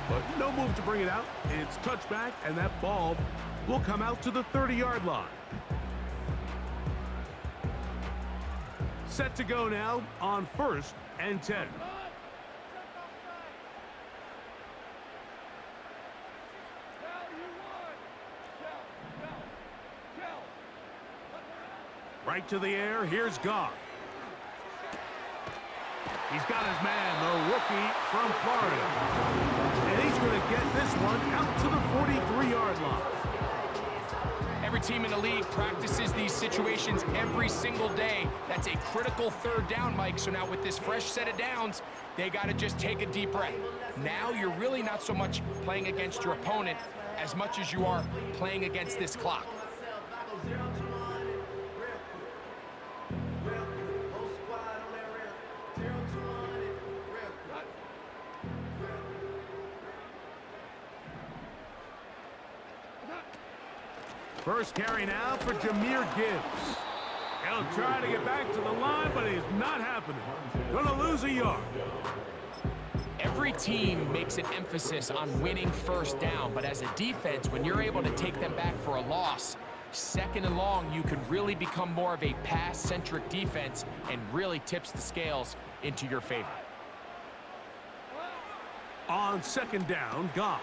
But no move to bring it out. It's touchback, and that ball will come out to the 30-yard line. Set to go now on 1st and 10. Right to the air, here's Goff. He's got his man, the rookie from Florida. And he's going to get this one out to the 43-yard line. Every team in the league practices these situations every single day. That's a critical 3rd down, Mike. So now with this fresh set of downs, they got to just take a deep breath. Now you're really not so much playing against your opponent as much as you are playing against this clock. First carry now for Jahmyr Gibbs. He'll try to get back to the line, but it's not happening. Gonna lose a yard. Every team makes an emphasis on winning 1st down, but as a defense, when you're able to take them back for a loss, 2nd and long, you can really become more of a pass-centric defense and really tips the scales into your favor. On 2nd down, Goff.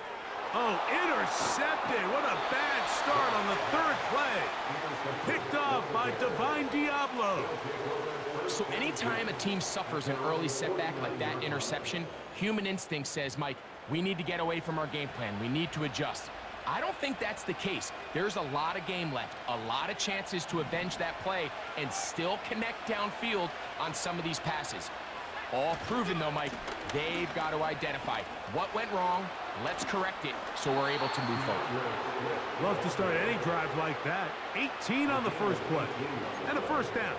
Oh, intercepted. What a bad start on the 3rd play. Picked off by Divine Diablo. So anytime a team suffers an early setback like that interception, human instinct says, Mike, we need to get away from our game plan. We need to adjust. I don't think that's the case. There's a lot of game left, a lot of chances to avenge that play and still connect downfield on some of these passes. All proven, though, Mike, they've got to identify what went wrong. Let's correct it so we're able to move forward. Love to start any drive like that. 18 on the first play and a 1st down.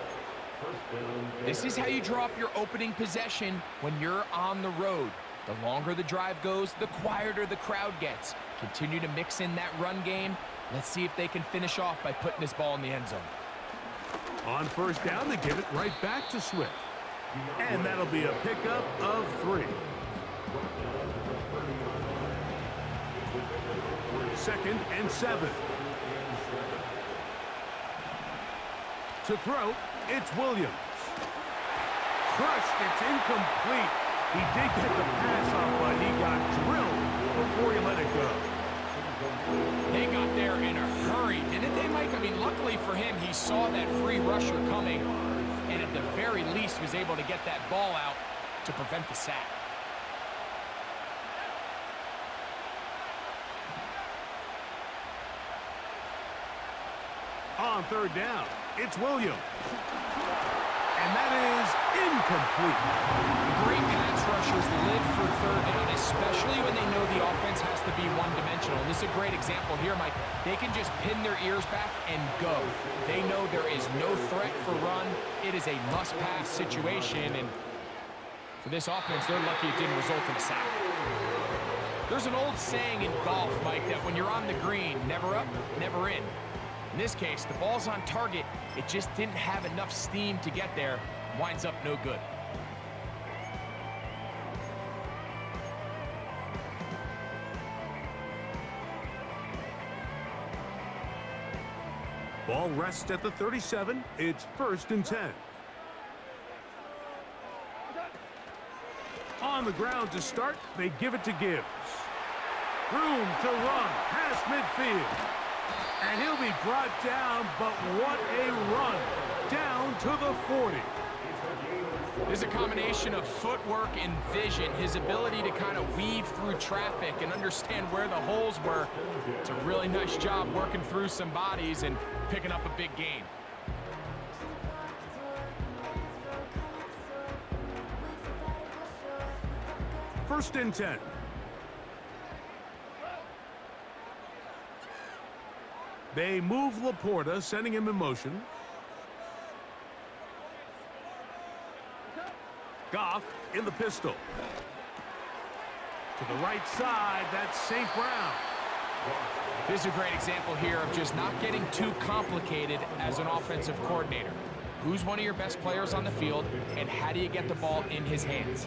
This is how you draw up your opening possession when you're on the road. The longer the drive goes, the quieter the crowd gets. Continue to mix in that run game. Let's see if they can finish off by putting this ball in the end zone. On 1st down, they give it right back to Swift. And that'll be a pickup of 3. 2nd and 7. To throw, it's Williams. Crushed, it's incomplete. He did get the pass off, but he got drilled before he let it go. They got there in a hurry, didn't they, Mike? I mean, luckily for him, he saw that free rusher coming, and at the very least was able to get that ball out to prevent the sack. On 3rd down, it's Williams. And that is incomplete. Great pass rushers live for 3rd down, especially when they know the offense has to be one-dimensional. This is a great example here, Mike. They can just pin their ears back and go. They know there is no threat for run. It is a must-pass situation, and for this offense, they're lucky it didn't result in a sack. There's an old saying in golf, Mike, that when you're on the green, never up, never in. In this case, the ball's on target. It just didn't have enough steam to get there. Winds up no good. Ball rests at the 37. It's 1st and 10. On the ground to start, they give it to Gibbs. Room to run past midfield. And he'll be brought down, but what a run. Down to the 40. There's a combination of footwork and vision, his ability to kind of weave through traffic and understand where the holes were. It's a really nice job working through some bodies and picking up a big gain. First and 10. They move Laporta, sending him in motion. Goff in the pistol. To the right side, that's St. Brown. This is a great example here of just not getting too complicated as an offensive coordinator. Who's one of your best players on the field, and how do you get the ball in his hands?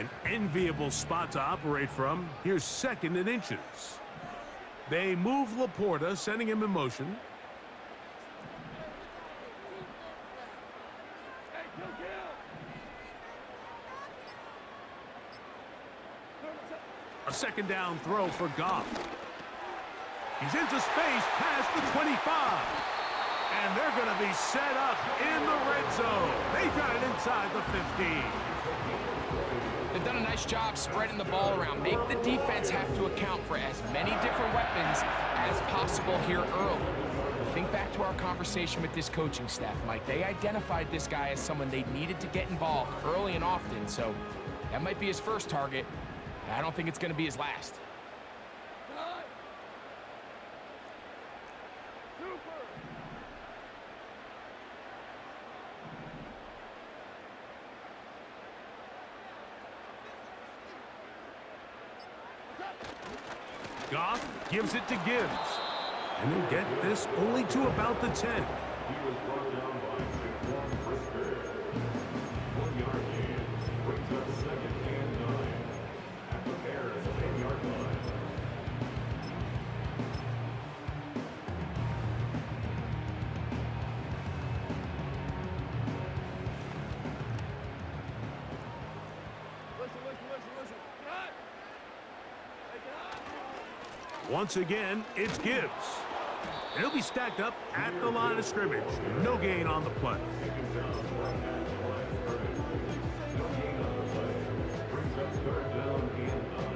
An enviable spot to operate from. Here's 2nd and inches. They move Laporta, sending him in motion. A 2nd down throw for Goff. He's into space past the 25. And they're going to be set up in the red zone. They got it inside the 15. They've done a nice job spreading the ball around. Make the defense have to account for as many different weapons as possible here early. Think back to our conversation with this coaching staff, Mike. They identified this guy as someone they needed to get involved early and often, so that might be his first target. I don't think it's going to be his last. Goff gives it to Gibbs. And he'll get this only to about the 10. He was brought down by Saquon Brisker. 1-yard gain. Brings up 2nd and 9. At the Bears' 10-yard line. Once again, it's Gibbs. And he'll be stacked up at the line of scrimmage. No gain on the play. Brings up 3rd down and 9.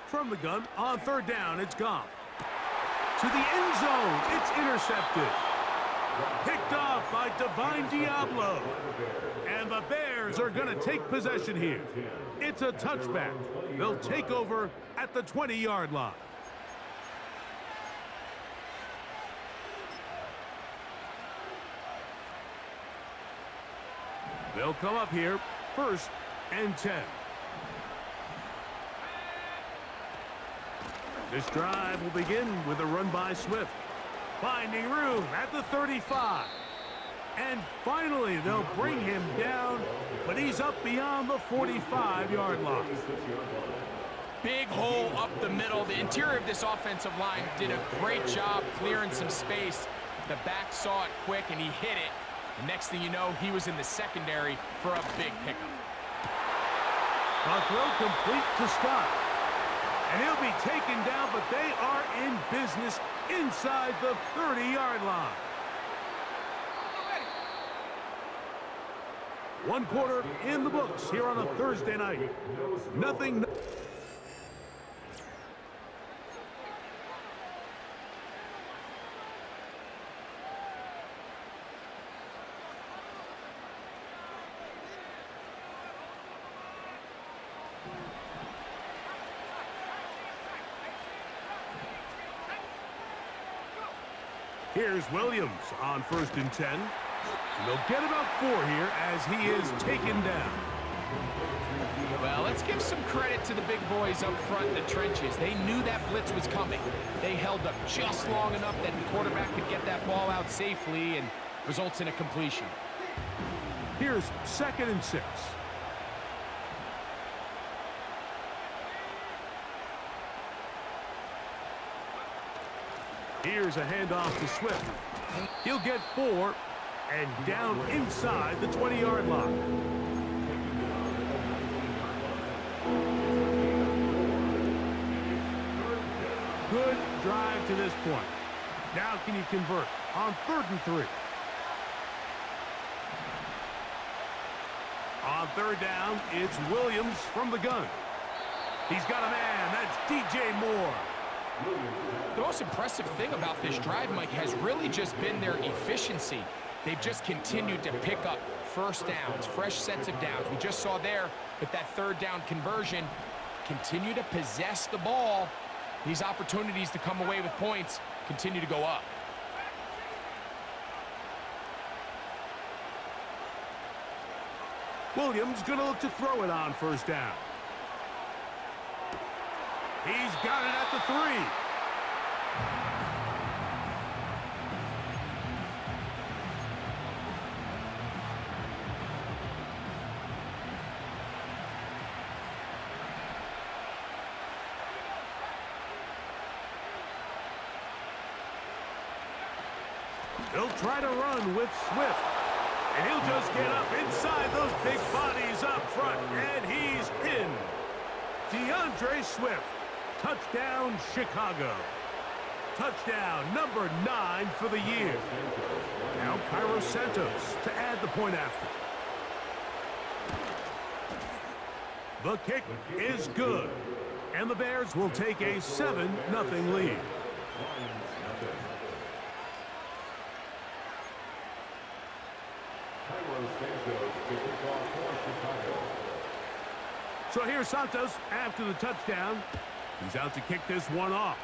From the gun, on 3rd down, it's Goff. To the end zone, it's intercepted. Picked off by Divine Diablo. And the Bears are going to take possession here. It's a touchback. They'll take over at the 20-yard line. They'll come up here, 1st and 10. This drive will begin with a run by Swift. Finding room at the 35. And finally, they'll bring him down, but he's up beyond the 45-yard line. Big hole up the middle. The interior of this offensive line did a great job clearing some space. The back saw it quick, and he hit it. The next thing you know, he was in the secondary for a big pickup. A throw complete to Scott. And he'll be taken down, but they are in business inside the 30-yard line. 1 quarter in the books here on a Thursday night. Nothing. Here's Williams on 1st and 10. And they'll get about 4 here as he is taken down. Well, let's give some credit to the big boys up front in the trenches. They knew that blitz was coming. They held up just long enough that the quarterback could get that ball out safely and results in a completion. Here's 2nd and 6. Here's a handoff to Swift. He'll get 4 and down inside the 20-yard line. Good drive to this point. Now can you convert on 3rd and 3? On 3rd down, it's Williams from the gun. He's got a man. That's DJ Moore. The most impressive thing about this drive, Mike, has really just been their efficiency. They've just continued to pick up first downs, fresh sets of downs. We just saw there with that 3rd down conversion, continue to possess the ball. These opportunities to come away with points continue to go up. Williams going to look to throw it on first down. He's got it at the 3. He'll try to run with Swift. And he'll just get up inside those big bodies up front. And he's in. DeAndre Swift. Touchdown, Chicago. Touchdown number 9 for the year. Now Cairo Santos to add the point after. The kick is good. And the Bears will take a 7-0 lead. So here's Santos after the touchdown. He's out to kick this one off.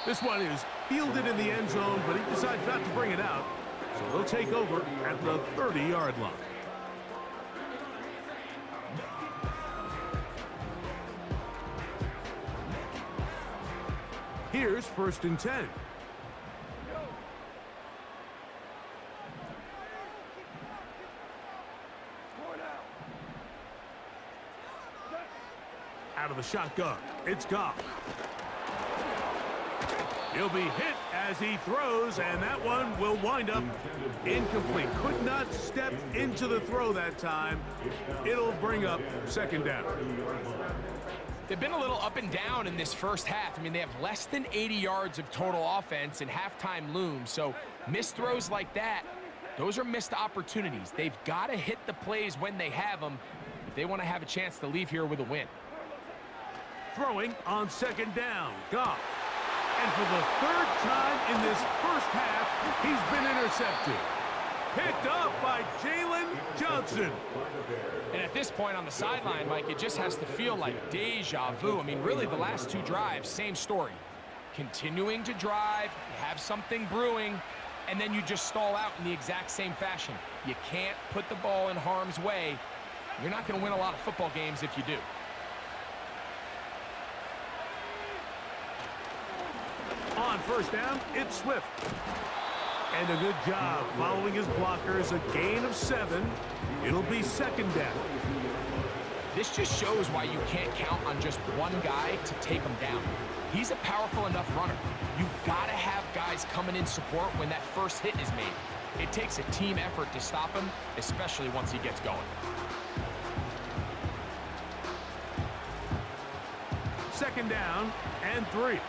This one is fielded in the end zone, but he decides not to bring it out. So they'll take over at the 30-yard line. Here's 1st and 10. Out of the shotgun, it's Goff. He'll be hit as he throws, and that one will wind up incomplete. Could not step into the throw that time. It'll bring up 2nd down. They've been a little up and down in this first half. I mean, they have less than 80 yards of total offense and halftime looms. So missed throws like that, those are missed opportunities. They've got to hit the plays when they have them if they want to have a chance to leave here with a win. Throwing on 2nd down, Goff. And for the 3rd time in this first half, he's been intercepted. Picked off by Jalen Johnson. And at this point on the sideline, Mike, it just has to feel like deja vu. I mean, really, the last 2 drives, same story. Continuing to drive, have something brewing, and then you just stall out in the exact same fashion. You can't put the ball in harm's way. You're not going to win a lot of football games if you do. On 1st down, it's Swift. And a good job following his blockers, a gain of 7. It'll be 2nd down. This just shows why you can't count on just one guy to take him down. He's a powerful enough runner. You've got to have guys coming in support when that first hit is made. It takes a team effort to stop him, especially once he gets going. 2nd down and 3.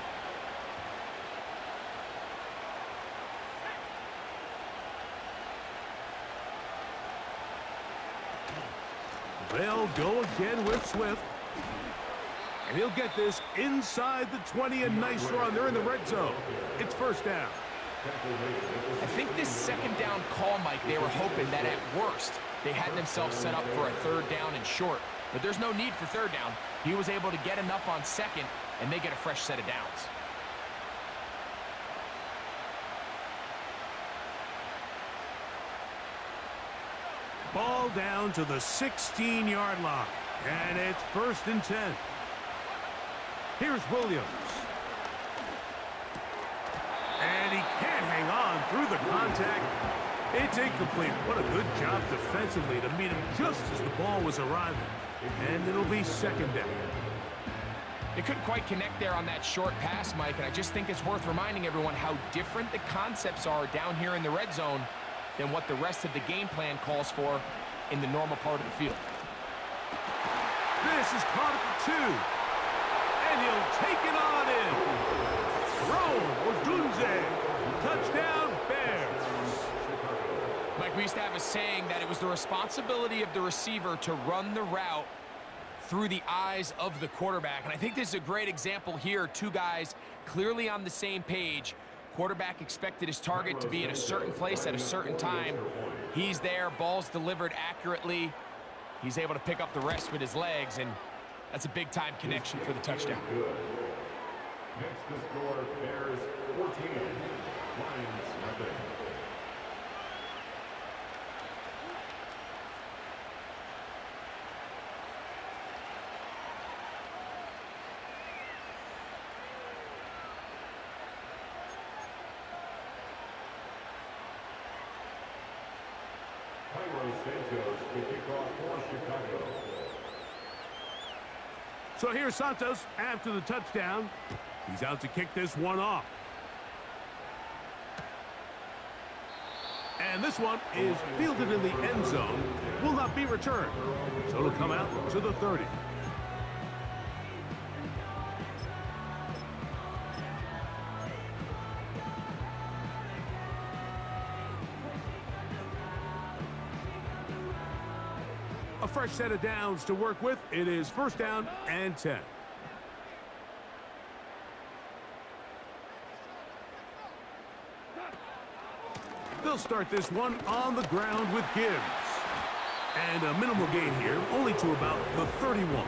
They'll go again with Swift. And he'll get this inside the 20, a nice run. They're in the red zone. It's 1st down. I think this 2nd down call, Mike, they were hoping that at worst they had themselves set up for a 3rd down and short. But there's no need for 3rd down. He was able to get enough on 2nd, and they get a fresh set of downs. Ball down to the 16-yard line. And it's 1st and 10. Here's Williams. And he can't hang on through the contact. It's incomplete. What a good job defensively to meet him just as the ball was arriving. And it'll be 2nd down. They couldn't quite connect there on that short pass, Mike, and I just think it's worth reminding everyone how different the concepts are down here in the red zone than what the rest of the game plan calls for in the normal part of the field. This is caught at the 2. And he'll take it on in. Rome Odunze. Touchdown, Bears. Mike, we used to have a saying that it was the responsibility of the receiver to run the route through the eyes of the quarterback. And I think this is a great example here. 2 guys clearly on the same page. Quarterback expected his target to be in a certain place at a certain time. He's there, ball's delivered accurately. He's able to pick up the rest with his legs, and that's a big-time connection for the touchdown. Next to score, Bears 14, Lions nothing. Santos to kick off for Chicago. So here's Santos after the touchdown. He's out to kick this one off. And this one is fielded in the end zone. Will not be returned. So it'll come out to the 30. A fresh set of downs to work with. It is first down and 10. They'll start this one on the ground with Gibbs. And a minimal gain here, only to about the 31.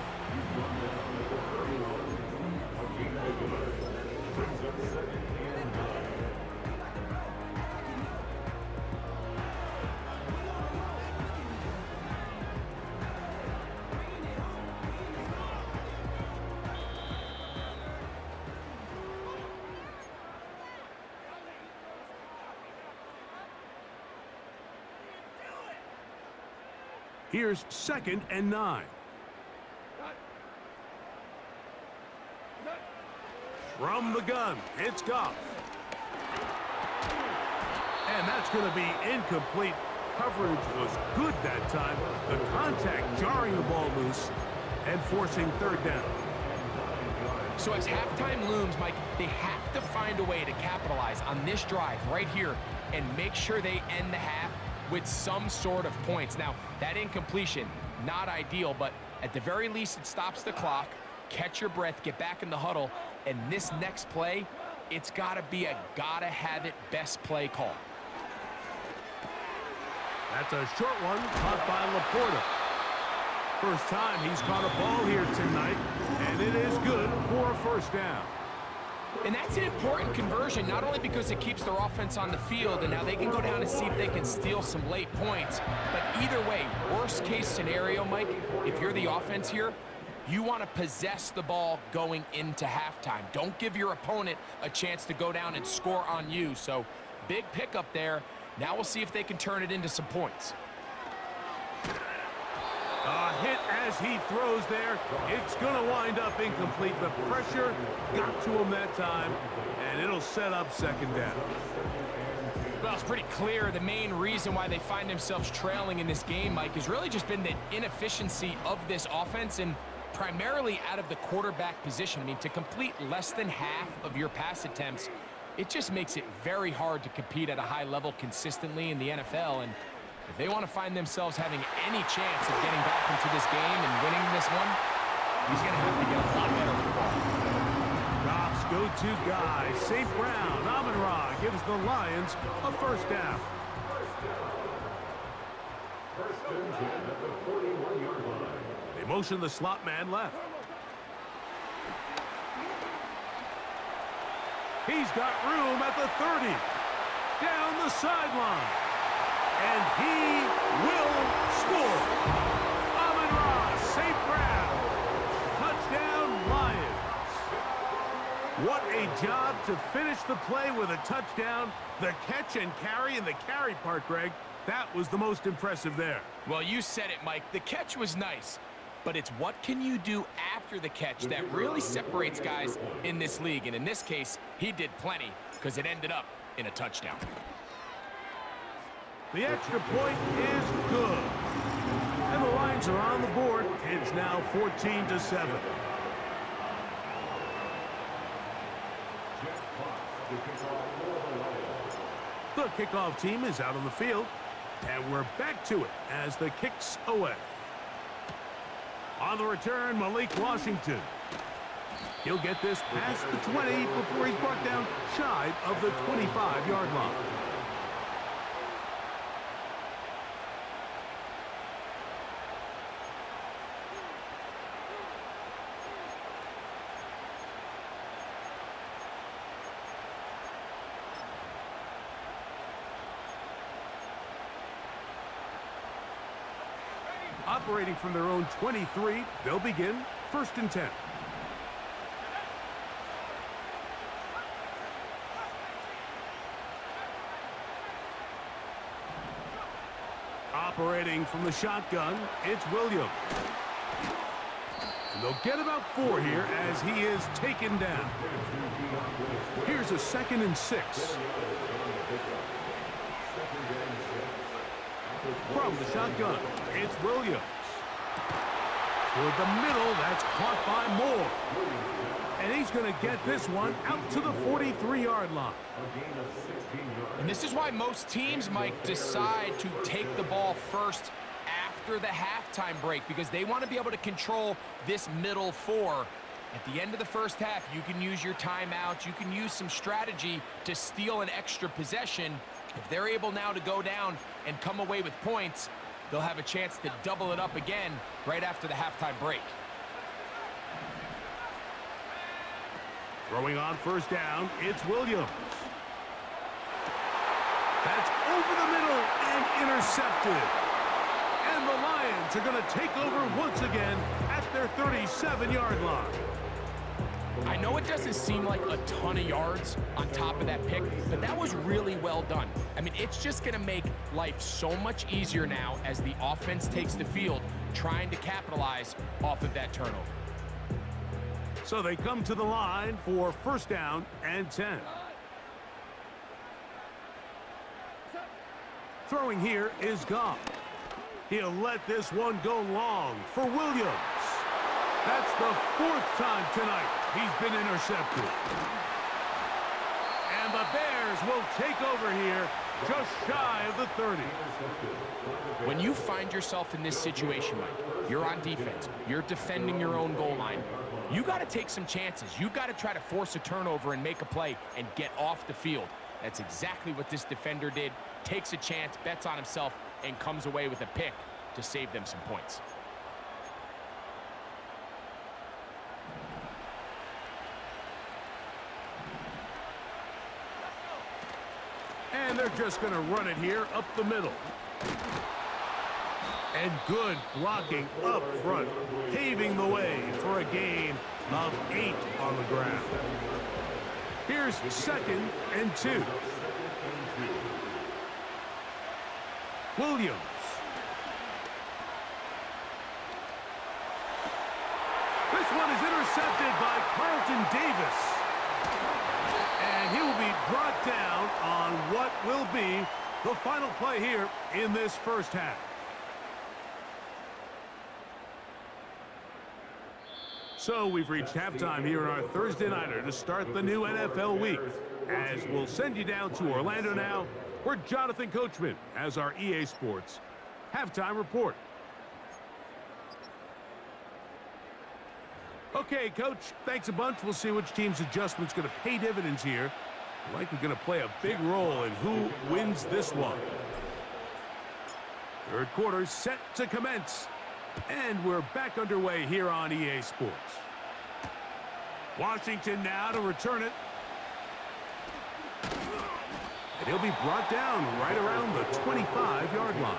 Here's second and 9. From the gun, it's Goff. And that's going to be incomplete. Coverage was good that time. The contact jarring the ball loose and forcing third down. So as halftime looms, Mike, they have to find a way to capitalize on this drive right here and make sure they end the half with some sort of points. Now, that incompletion, not ideal, but at the very least, it stops the clock. Catch your breath, get back in the huddle, and this next play, it's got to be a gotta-have-it best play call. That's a short one caught by Laporta. First time he's caught a ball here tonight, and it is good for a first down. And that's an important conversion, not only because it keeps their offense on the field, and now they can go down and see if they can steal some late points. But either way, worst case scenario, Mike, if you're the offense here, you want to possess the ball going into halftime. Don't give your opponent a chance to go down and score on you. So big pickup there. Now we'll see if they can turn it into some points. A hit as he throws there. It's going to wind up incomplete. The pressure got to him that time, and it'll set up second down. Well, it's pretty clear the main reason why they find themselves trailing in this game, Mike, has really just been the inefficiency of this offense and primarily out of the quarterback position. I mean, to complete less than half of your pass attempts, it just makes it very hard to compete at a high level consistently in the NFL. And if they want to find themselves having any chance of getting back into this game and winning this one, he's going to have to get a lot better with the ball. Goff's go-to guy, St. Brown, Amon-Ra gives the Lions a first down. First and 10 at the 41-yard line. They motion the slot man left. He's got room at the 30. Down the sideline. And he will score. Amon-Ra, St. Brown. Touchdown, Lions. What a job to finish the play with a touchdown. The catch and carry in the carry part, Greg, that was the most impressive there. Well, you said it, Mike. The catch was nice, but it's what can you do after the catch that really separates guys in this league. And in this case, he did plenty because it ended up in a touchdown. The extra point is good. And the Lions are on the board. It's now 14-7. The kickoff team is out on the field. And we're back to it as the kick's away. On the return, Malik Washington. He'll get this past the 20 before he's brought down shy of the 25-yard line. Operating from their own 23, they'll begin first and 10. Operating from the shotgun, it's Williams. And they'll get about 4 here as he is taken down. Here's a 2nd and 6. From the shotgun, it's Williams. Toward the middle, that's caught by Moore. And he's going to get this one out to the 43-yard line. And this is why most teams, Mike, decide to take the ball first after the halftime break, because they want to be able to control this middle 4. At the end of the first half, you can use your timeouts. You can use some strategy to steal an extra possession. If they're able now to go down and come away with points, they'll have a chance to double it up again right after the halftime break. Throwing on first down, it's Williams. That's over the middle and intercepted. And the Lions are going to take over once again at their 37-yard line. I know it doesn't seem like a ton of yards on top of that pick, but that was really well done. I mean, it's just going to make life so much easier now as the offense takes the field, trying to capitalize off of that turnover. So they come to the line for first down and 10. Throwing here is Goff. He'll let this one go long for Williams. That's the 4th time tonight he's been intercepted. And the Bears will take over here just shy of the 30. When you find yourself in this situation, Mike, you're on defense, you're defending your own goal line, you got to take some chances. You've got to try to force a turnover and make a play and get off the field. That's exactly what this defender did. Takes a chance, bets on himself, and comes away with a pick to save them some points. And they're just going to run it here up the middle. And good blocking up front, paving the way for a gain of 8 on the ground. Here's 2nd and 2. Williams. This one is intercepted by Carlton Davis. And he will be brought down on what will be the final play here in this first half. So we've reached halftime here in our Thursday Nighter to start the new NFL week. As we'll send you down to Orlando now, where Jonathan Coachman has our EA Sports halftime report. Okay, Coach, thanks a bunch. We'll see which team's adjustment's going to pay dividends here. Likely going to play a big role in who wins this one. Third quarter set to commence. And we're back underway here on EA Sports. Washington now to return it. And he'll be brought down right around the 25-yard line.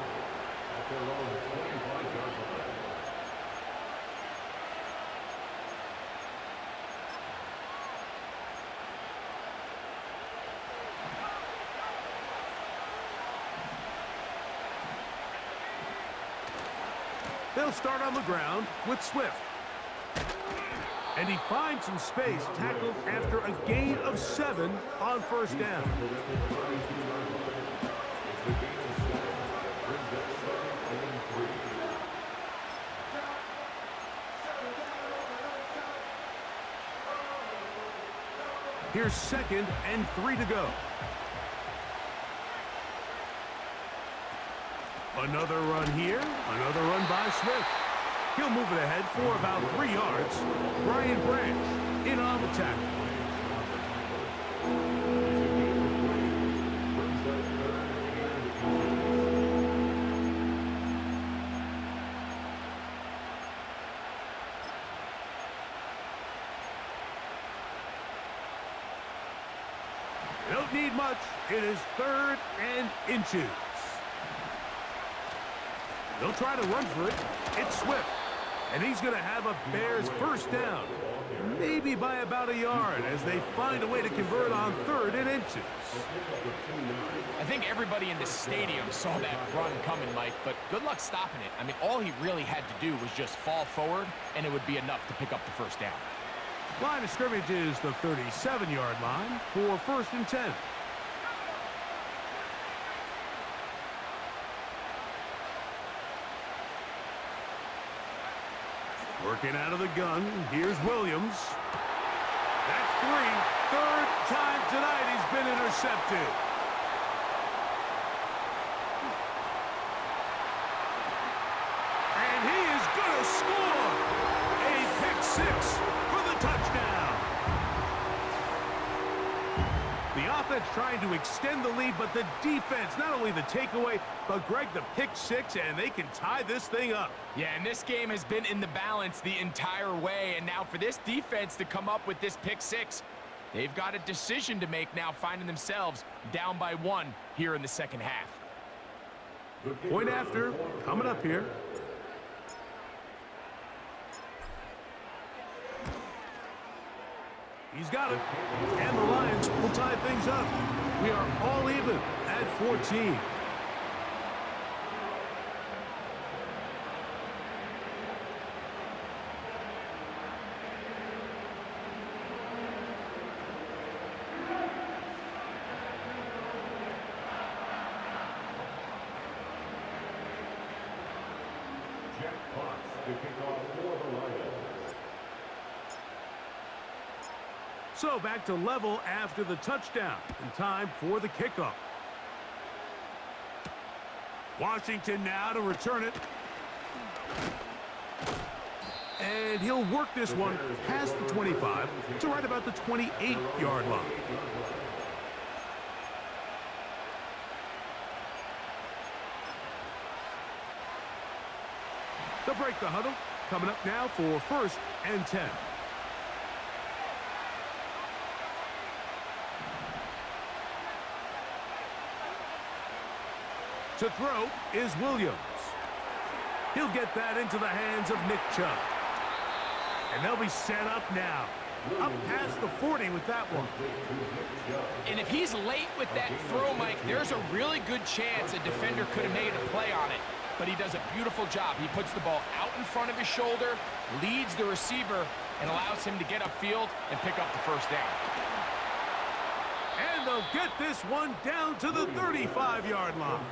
They'll start on the ground with Swift. And he finds some space, tackled after a gain of 7 on first down. Here's 2nd and 3 to go. Another run here, another run by Swift. He'll move it ahead for about 3 yards. Brian Branch in on the tackle. Don't need much. It is 3rd and inches. They'll try to run for it. It's Swift. And he's going to have a Bears first down, maybe by about a yard, as they find a way to convert on 3rd and inches. I think everybody in the stadium saw that run coming, Mike, but good luck stopping it. I mean, all he really had to do was just fall forward, and it would be enough to pick up the first down. Line of scrimmage is the 37-yard line for 1st and 10. Working out of the gun, here's Williams. That's 3. 3rd time tonight he's been intercepted. And he is going to score a pick 6 for the touchdown. The offense trying to extend the lead, but the defense, not only the takeaway, but Greg, the pick 6, and they can tie this thing up. Yeah, and this game has been in the balance the entire way, and now for this defense to come up with this pick 6, they've got a decision to make now, finding themselves down by 1 here in the second half. Point after, coming up here. He's got it, and the Lions will tie things up. We are all even at 14. Jack Fox to kick off for the Lions. So back to level after the touchdown, and time for the kickoff. Washington now to return it. And he'll work this one past the 25 to right about the 28-yard line. They'll break the huddle. Coming up now for 1st and 10. To throw is Williams. He'll get that into the hands of Nick Chubb. And they'll be set up now. Up past the 40 with that one. And if he's late with that throw, Mike, there's a really good chance a defender could have made a play on it. But he does a beautiful job. He puts the ball out in front of his shoulder, leads the receiver, and allows him to get upfield and pick up the first down. And they'll get this one down to the 35-yard line.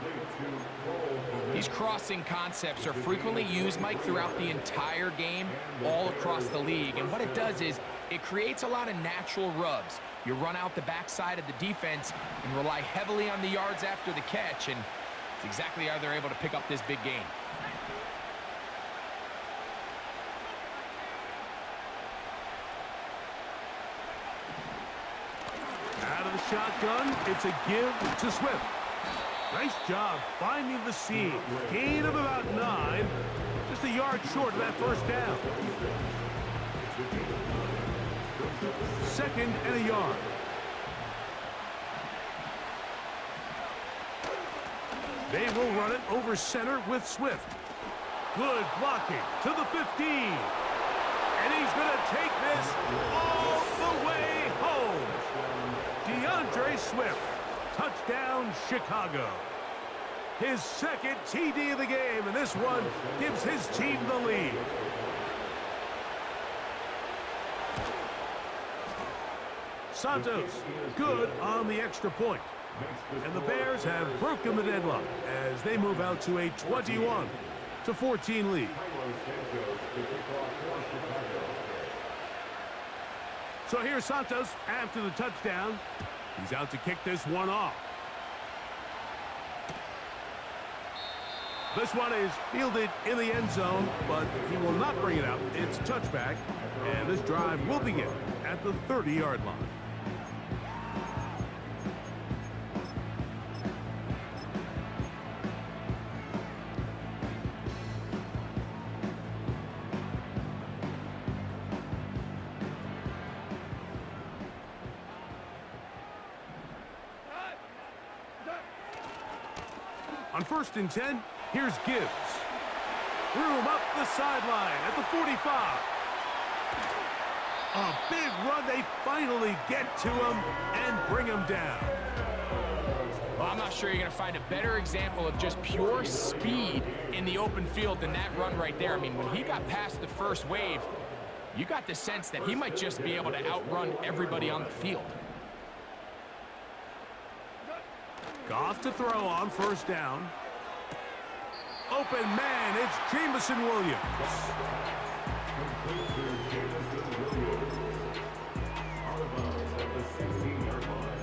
These crossing concepts are frequently used, Mike, throughout the entire game, all across the league. And what it does is it creates a lot of natural rubs. You run out the backside of the defense and rely heavily on the yards after the catch, and it's exactly how they're able to pick up this big gain. Out of the shotgun, it's a give to Swift. Nice job finding the seam. Gain of about 9. Just a yard short of that first down. 2nd and a yard. They will run it over center with Swift. Good blocking to the 15. And he's going to take this all the way home. DeAndre Swift, touchdown Chicago. His 2nd TD of the game, and this one gives his team the lead. Santos, good on the extra point. And the Bears have broken the deadlock as they move out to a 21-14 lead. So here's Santos after the touchdown. He's out to kick this one off. This one is fielded in the end zone, but he will not bring it out. It's a touchback, and this drive will begin at the 30-yard line. On 1st and 10, here's Gibbs. Room up the sideline at the 45. A big run. They finally get to him and bring him down. Well, I'm not sure you're going to find a better example of just pure speed in the open field than that run right there. I mean, when he got past the first wave, you got the sense that he might just be able to outrun everybody on the field. Goff to throw on first down. Open man, it's Jameson Williams. Out of bounds at the 16-yard line.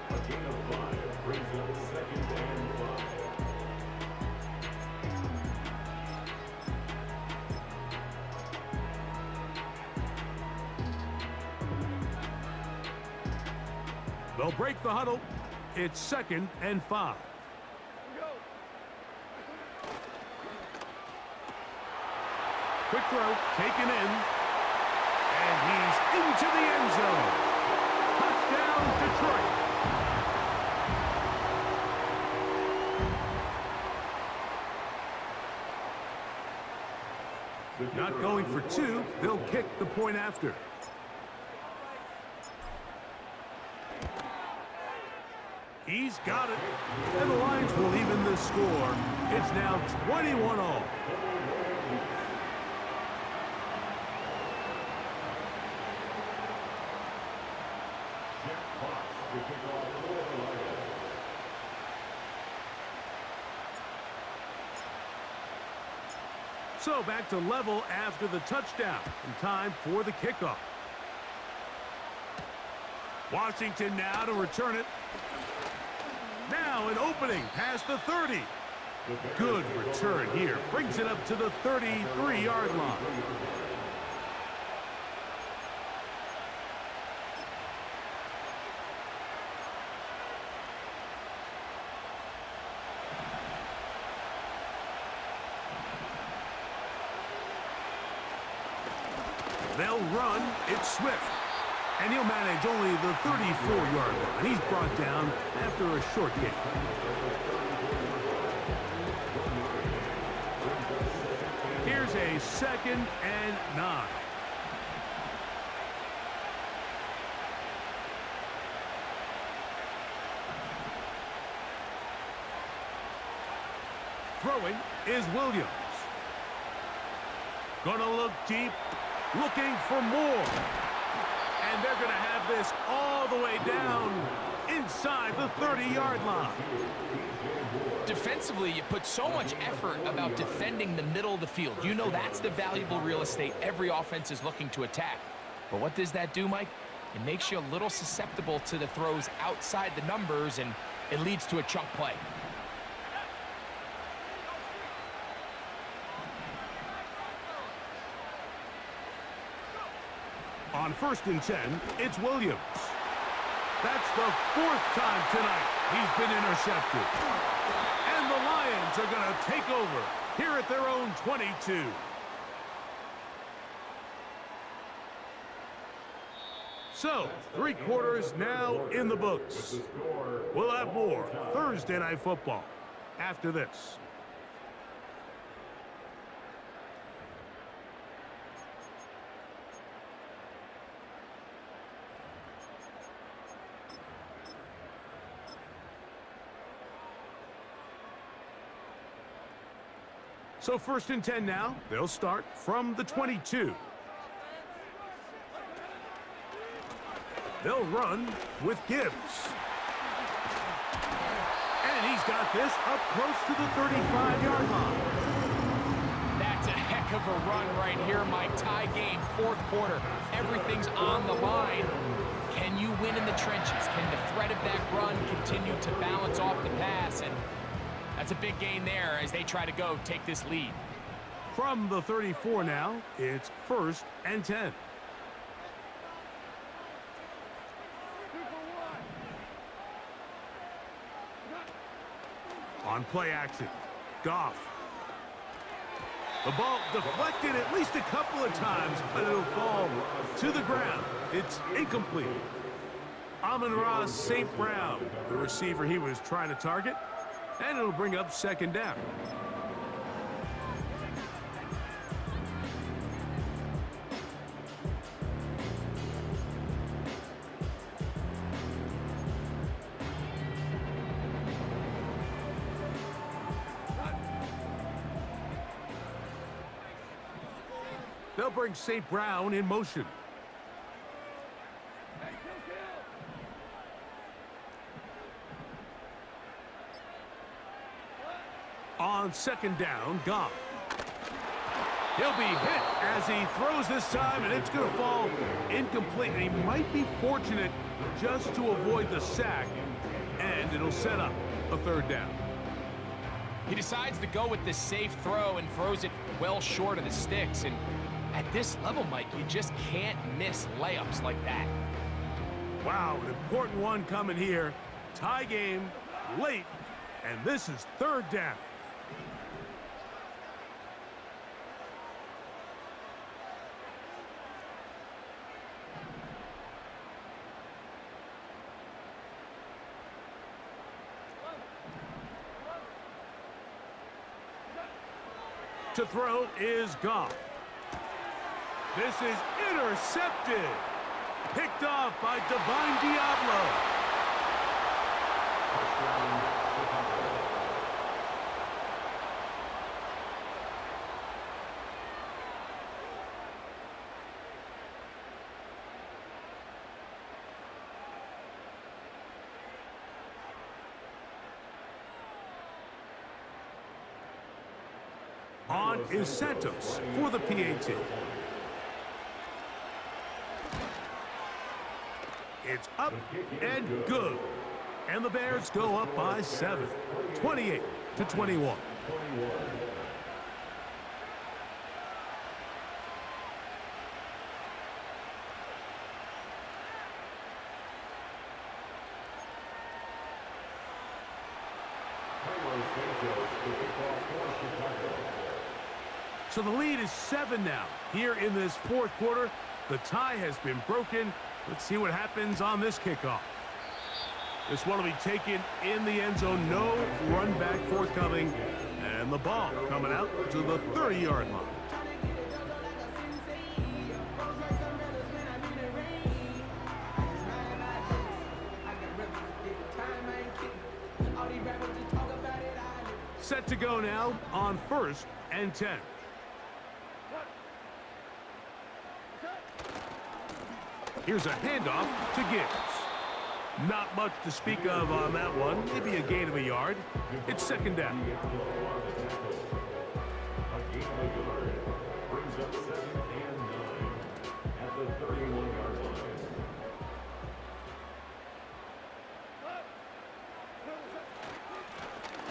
A gain of 5 brings up 2nd and 5. They'll break the huddle. It's 2nd and 5. Quick throw, taken in. And he's into the end zone. Touchdown, Detroit. Not going for 2. They'll kick the point after. He's got it. And the Lions will even the score. It's now 21-all. So back to level after the touchdown, and time for the kickoff. Washington now to return it. Now an opening past the 30. Good return here. Brings it up to the 33-yard line. They'll run. It's Swift. And he'll manage only the 34-yard line. He's brought down after a short gain. Here's a 2nd and 9. Throwing is Williams. Gonna look deep. Looking for more. And they're going to have this all the way down inside the 30-yard line. Defensively, you put so much effort about defending the middle of the field. You know that's the valuable real estate every offense is looking to attack. But what does that do, Mike? It makes you a little susceptible to the throws outside the numbers, and it leads to a chunk play. On 1st and 10, it's Williams. That's the 4th time tonight he's been intercepted. And the Lions are going to take over here at their own 22. So, 3 quarters now in the books. We'll have more Thursday Night Football after this. So 1st and 10 now. They'll start from the 22. They'll run with Gibbs. And he's got this up close to the 35-yard line. That's a heck of a run right here, Mike. Tie game, 4th quarter. Everything's on the line. Can you win in the trenches? Can the threat of that run continue to balance off the pass? And that's a big gain there as they try to go take this lead. From the 34 now, it's 1st and 10. On play action, Goff. The ball deflected at least a couple of times, but it'll fall to the ground. It's incomplete. Amon-Ra St. Brown, the receiver he was trying to target. And it'll bring up 2nd down. They'll bring St. Brown in motion. On second down, Goff. He'll be hit as he throws this time, and it's going to fall incomplete. And he might be fortunate just to avoid the sack, and it'll set up a third down. He decides to go with the safe throw and throws it well short of the sticks. And at this level, Mike, you just can't miss layups like that. Wow, an important one coming here. Tie game, late, and this is third down. To throw is Goff. This is intercepted. Picked off by Divine Diablo. On is Santos for the PAT. It's up and good. And the Bears go up by 7, 28-21. So the lead is 7 now. Here in this fourth quarter, the tie has been broken. Let's see what happens on this kickoff. This one will be taken in the end zone. No run back forthcoming. And the ball coming out to the 30-yard line. Set to go now on 1st and 10. Here's a handoff to Gibbs. Not much to speak of on that one. Maybe a gain of a yard. It's second down. Brings up 7 and 9 at the 31-yard line.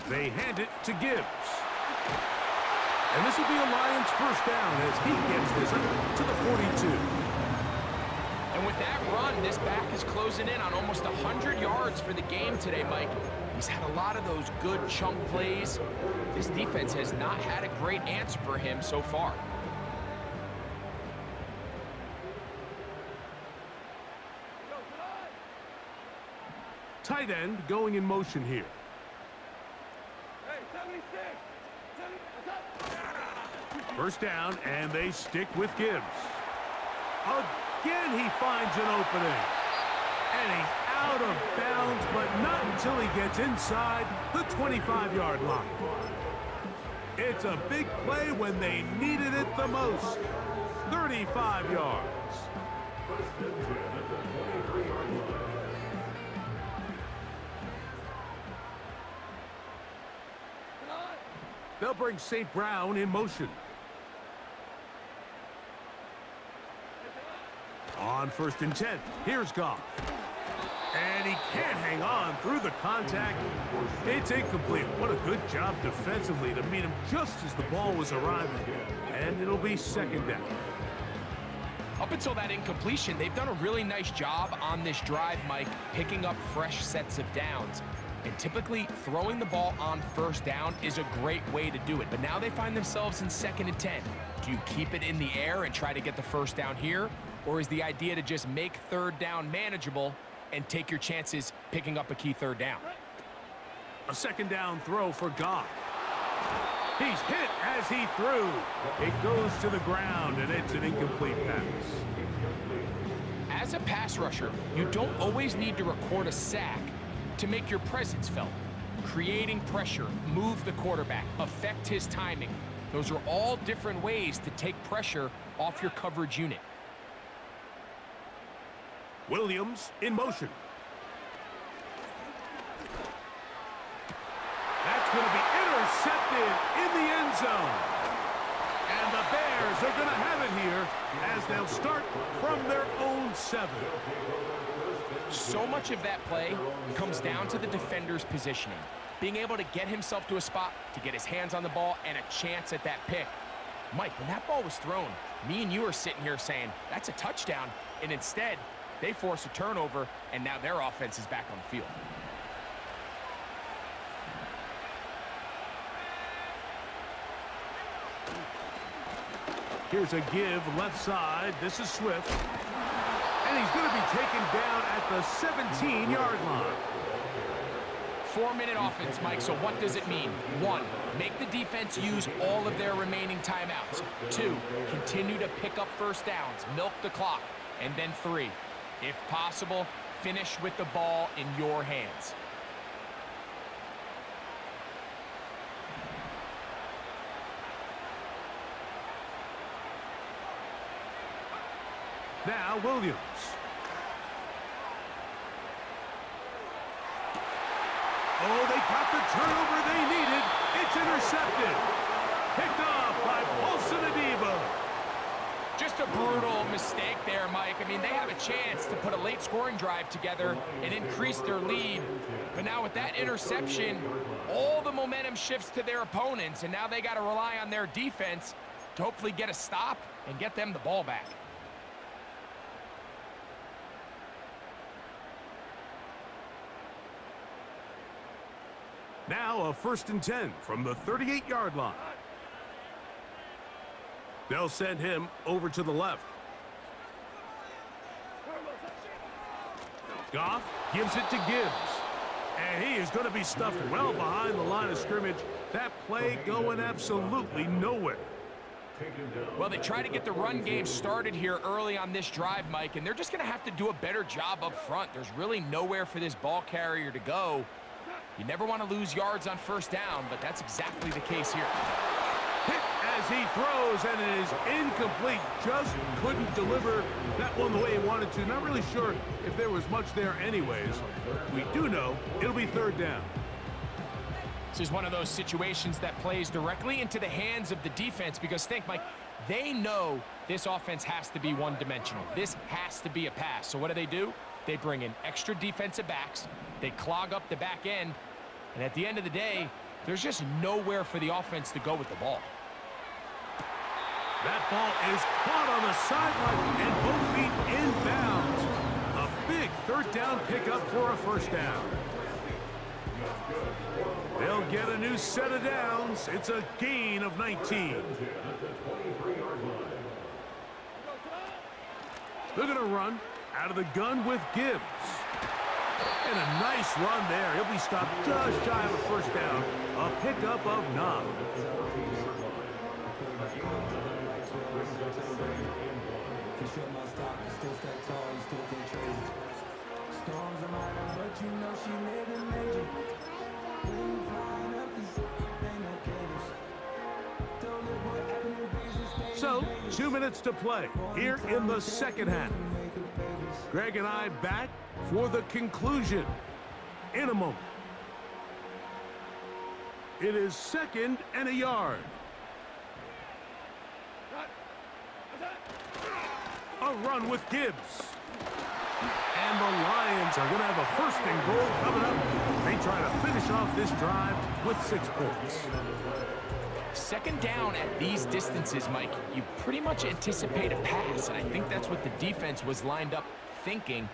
They hand it to Gibbs. And this will be a Lions first down as he gets this up to the 42. And with that run, this back is closing in on almost 100 yards for the game today, Mike. He's had a lot of those good chunk plays. This defense has not had a great answer for him so far. Tight end going in motion here. First down, and they stick with Gibbs. Again, he finds an opening. And he's out of bounds, but not until he gets inside the 25-yard line. It's a big play when they needed it the most. 35 yards. They'll bring St. Brown in motion. On 1st and 10, here's Goff. And he can't hang on through the contact. It's incomplete. What a good job defensively to meet him just as the ball was arriving. And it'll be second down. Up until that incompletion, they've done a really nice job on this drive, Mike, picking up fresh sets of downs. And typically, throwing the ball on first down is a great way to do it. But now they find themselves in 2nd and 10. Do you keep it in the air and try to get the first down here? Or is the idea to just make third down manageable and take your chances picking up a key third down? A second down throw for Goff. He's hit as he threw. It goes to the ground, and it's an incomplete pass. As a pass rusher, you don't always need to record a sack to make your presence felt. Creating pressure, move the quarterback, affect his timing. Those are all different ways to take pressure off your coverage unit. Williams in motion. That's going to be intercepted in the end zone. And the Bears are going to have it here as they'll start from their own 7. So much of that play comes down to the defender's positioning. Being able to get himself to a spot, to get his hands on the ball, and a chance at that pick. Mike, when that ball was thrown, me and you are sitting here saying, that's a touchdown. And instead, they force a turnover, and now their offense is back on the field. Here's a give left side. This is Swift. And he's going to be taken down at the 17-yard line. 4-minute offense, Mike, so what does it mean? 1, make the defense use all of their remaining timeouts. 2, continue to pick up first downs, milk the clock. And then 3, if possible, finish with the ball in your hands. Now Williams. Oh, they got the turnover they needed. It's intercepted. Picked off by Polo. Just a brutal mistake there, Mike. I mean, they have a chance to put a late scoring drive together and increase their lead. But now with that interception, all the momentum shifts to their opponents, and now they got to rely on their defense to hopefully get a stop and get them the ball back. Now a 1st and 10 from the 38-yard line. They'll send him over to the left. Goff gives it to Gibbs. And he is going to be stuffed well behind the line of scrimmage. That play going absolutely nowhere. Well, they try to get the run game started here early on this drive, Mike, and they're just going to have to do a better job up front. There's really nowhere for this ball carrier to go. You never want to lose yards on first down, but that's exactly the case here. Hit as he throws, and it is incomplete. Just couldn't deliver that one the way he wanted to. Not really sure if there was much there anyways. We do know it'll be 3rd down. This is one of those situations that plays directly into the hands of the defense because think, Mike, they know this offense has to be one-dimensional. This has to be a pass. So what do? They bring in extra defensive backs. They clog up the back end. And at the end of the day, there's just nowhere for the offense to go with the ball. That ball is caught on the sideline and both feet inbounds. A big 3rd down pickup for a 1st down. They'll get a new set of downs. It's a gain of 19. They're going to run out of the gun with Gibbs. And a nice run there. He'll be stopped just shy of a 1st down. A pickup of 9. So, 2 minutes to play here in the 2nd half. Greg and I back for the conclusion in a moment. It is 2nd and a yard. A run with Gibbs. And the Lions are going to have a 1st and goal coming up. They try to finish off this drive with 6 points. 2nd down at these distances, Mike, you pretty much anticipate a pass, and I think that's what the defense was lined up thinking.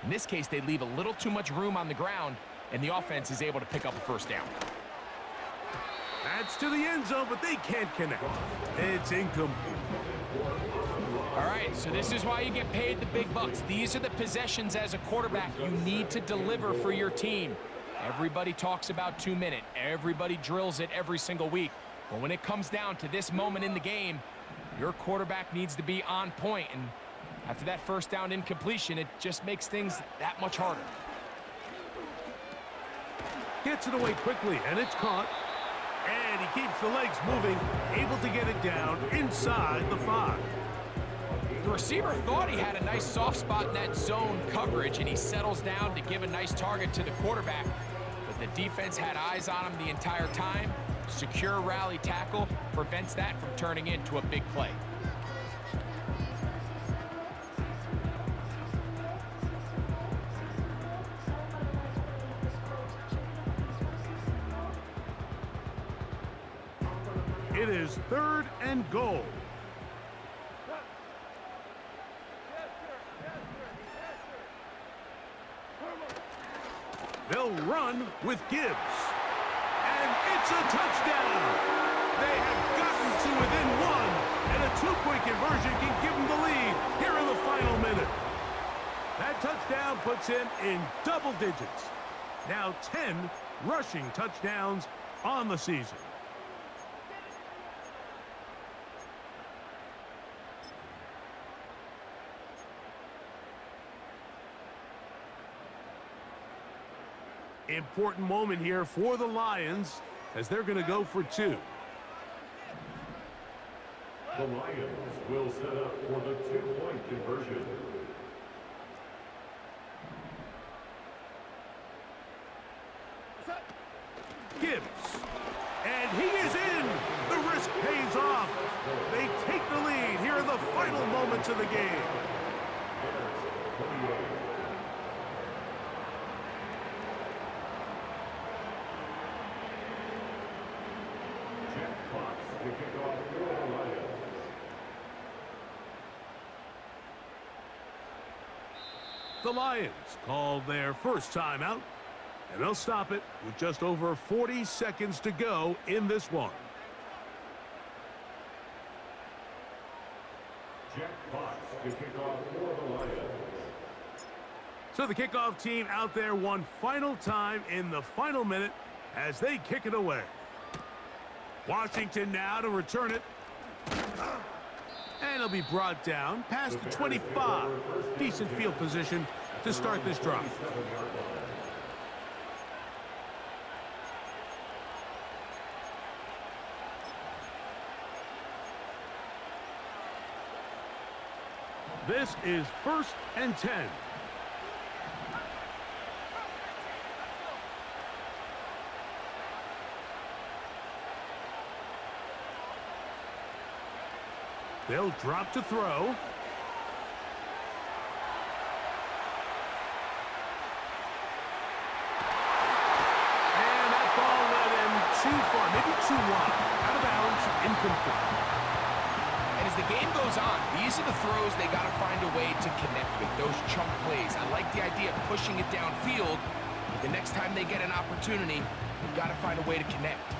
In this case, they leave a little too much room on the ground, and the offense is able to pick up a 1st down. That's to the end zone, but they can't connect. It's incomplete. All right, so this is why you get paid the big bucks. These are the possessions as a quarterback you need to deliver for your team. Everybody talks about 2-minute. Everybody drills it every single week. But when it comes down to this moment in the game, your quarterback needs to be on point. And after that 1st down incompletion, it just makes things that much harder. Gets it away quickly, and it's caught. And he keeps the legs moving able to get it down inside the 5. The receiver thought he had a nice soft spot in that zone coverage, and he settles down to give a nice target to the quarterback. But the defense had eyes on him the entire time. Secure rally tackle prevents that from turning into a big play. It is 3rd and goal. They'll run with Gibbs. And it's a touchdown. They have gotten to within 1, and a 2-point conversion can give them the lead here in the final minute. That touchdown puts him in double digits. Now 10 rushing touchdowns on the season. Important moment here for the Lions as they're going to go for 2. The Lions will set up for the 2-point conversion. Gibbs. And he is in. The risk pays off. They take the lead here in the final moments of the game. The Lions called their first timeout, and they'll stop it with just over 40 seconds to go in this one. Jack Fox to kick off for the Lions. So the kickoff team out there one final time in the final minute as they kick it away. Washington now to return it. And it'll be brought down past the 25. Decent field position to start this drive. This is 1st and 10. They'll drop to throw. And that ball led him too far, maybe too wide. Out of bounds, incomplete. And as the game goes on, these are the throws they got to find a way to connect with, those chunk plays. I like the idea of pushing it downfield, but the next time they get an opportunity, they've got to find a way to connect.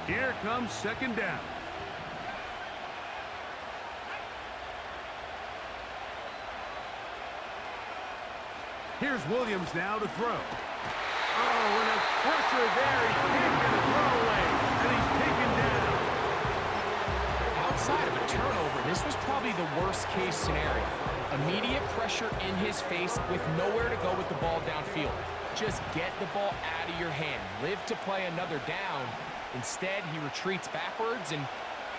Here comes 2nd down. Here's Williams now to throw. Oh, and a pressure there. He can't get a throw away, and he's taken down. Outside of a turnover, this was probably the worst-case scenario. Immediate pressure in his face with nowhere to go with the ball downfield. Just get the ball out of your hand. Live to play another down. Instead, he retreats backwards and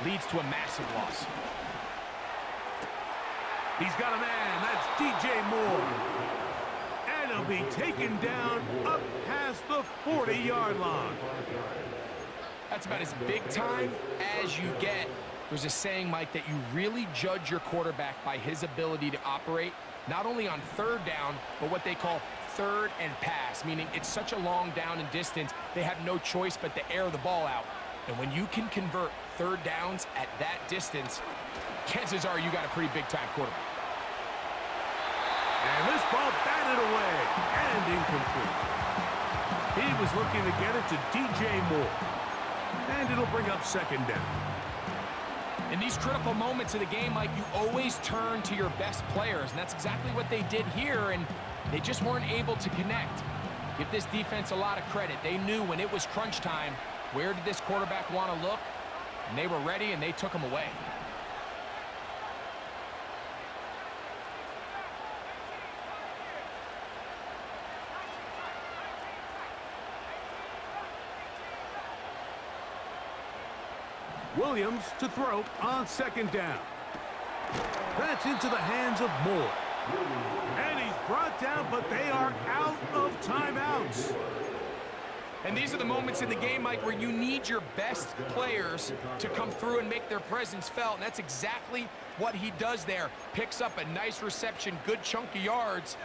leads to a massive loss. He's got a man. That's DJ Moore. And he'll be taken down up past the 40-yard line. That's about as big time as you get. There's a saying, Mike, that you really judge your quarterback by his ability to operate, not only on 3rd down, but what they call 3rd and pass, meaning it's such a long down and distance, they have no choice but to air the ball out. And when you can convert 3rd downs at that distance, chances are you got a pretty big-time quarterback. And this ball batted away and incomplete. He was looking to get it to DJ Moore. And it'll bring up 2nd down. In these critical moments of the game, Mike, you always turn to your best players, and that's exactly what they did here, and they just weren't able to connect. Give this defense a lot of credit. They knew when it was crunch time, where did this quarterback want to look, and they were ready, and they took him away. Williams to throw on second down. That's into the hands of Moore. And he's brought down, but they are out of timeouts. And these are the moments in the game, Mike, where you need your best players to come through and make their presence felt. And that's exactly what he does there. Picks up a nice reception, good chunk of yards,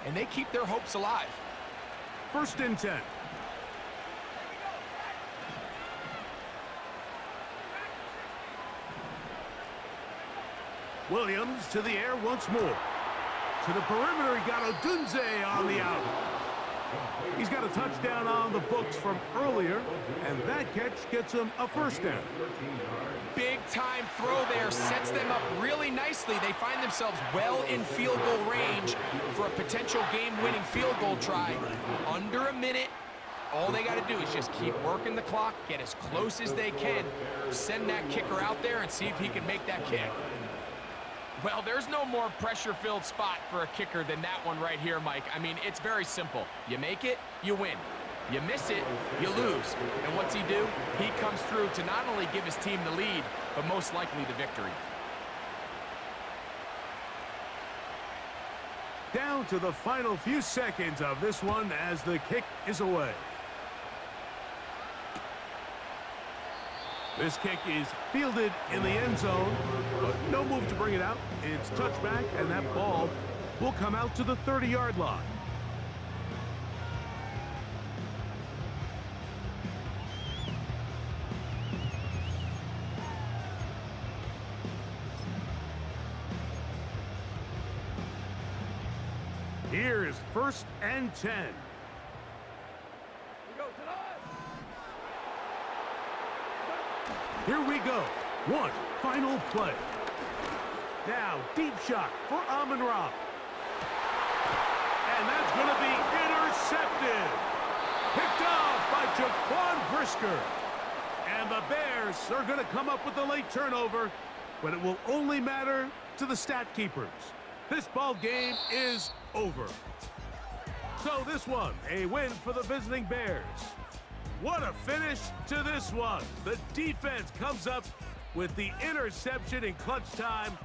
and they keep their hopes alive. 1st and 10. Williams to the air once more. To the perimeter, he got Odunze on the out. He's got a touchdown on the books from earlier, and that catch gets him a 1st down. Big time throw there, sets them up really nicely. They find themselves well in field goal range for a potential game-winning field goal try. Under a minute, all they got to do is just keep working the clock, get as close as they can, send that kicker out there and see if he can make that kick. Well, there's no more pressure-filled spot for a kicker than that one right here, Mike. I mean, it's very simple. You make it, you win. You miss it, you lose. And what's he do? He comes through to not only give his team the lead, but most likely the victory. Down to the final few seconds of this one as the kick is away. This kick is fielded in the end zone, but no move to bring it out. It's touchback, and that ball will come out to the 30-yard line. Here's 1st and 10. Here we go. One final play. Now, deep shot for Amon-Ra. And that's going to be intercepted. Picked off by Jaquan Brisker. And the Bears are going to come up with the late turnover, but it will only matter to the stat keepers. This ball game is over. So this one, a win for the visiting Bears. What a finish to this one. The defense comes up with the interception in clutch time,